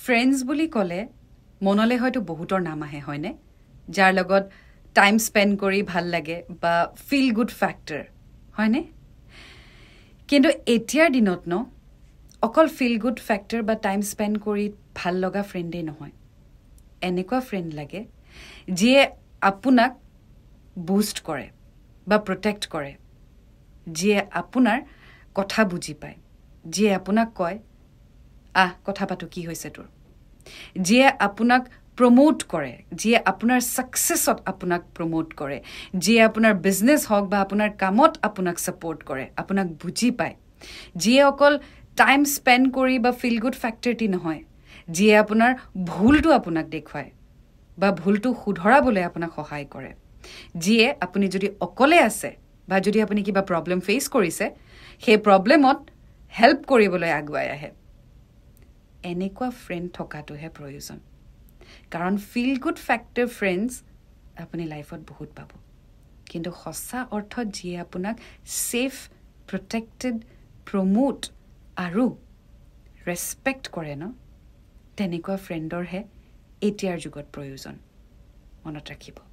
friends বুলি ক'লে মনলৈ হয়তো বহুতৰ নাম আহে হয়নে যাৰ লগত টাইম স্পেণ্ড কৰি ভাল লাগে বা ফিল গুড ফেক্টৰ হয়নে কিন্তু এতিয়াৰ দিনত ন অকল ফিল গুড ফেক্টৰ বা টাইম স্পেণ্ড কৰি ভাল লগা ফ্ৰেণ্ডেই নহয় এনেকুৱা ফ্ৰেণ্ড লাগে যিয়ে আপোনাক বুষ্ট কৰে বা প্ৰটেক্ট কৰে যিয়ে আপোনাৰ কথা বুজি পায় যিয়ে আপোনাক কয় কথা পাতো কি হৈছে তোৰ যিয়ে আপোনাক প্ৰমোট কৰে যিয়ে আপোনাৰ সাকসেছত আপোনাক প্ৰমোট কৰে যিয়ে আপোনাৰ বিজনেছ হওক বা আপোনাৰ কামত আপোনাক সাপোৰ্ট কৰে আপোনাক বুজি পায় যিয়ে অকল টাইম স্পেণ্ড কৰি বা ফিল গুড ফেক্টৰটি নহয় যিয়ে আপোনাৰ ভুলটো আপোনাক দেখুৱায় বা ভুলটো শুধৰাবলৈ আপোনাক সহায় কৰে যিয়ে আপুনি যদি অকলে আছে বা যদি আপুনি কিবা প্ৰবলেম ফেচ কৰিছে সেই প্ৰবলেমত হেল্প কৰিবলৈ আগুৱাই আহে এনেকুৱা ফ্ৰেণ্ড থকাটোহে প্ৰয়োজন কাৰণ ফিল গুড ফেক্টৰ ফ্ৰেণ্ডছ আপুনি লাইফত বহুত পাব কিন্তু সঁচা অৰ্থত যিয়ে আপোনাক সেফ প্ৰটেক্টেড প্ৰমোট আৰু ৰেসপেক্ট কৰে ন তেনেকুৱা ফ্ৰেণ্ডৰহে এতিয়াৰ যুগত প্ৰয়োজন মনত ৰাখিব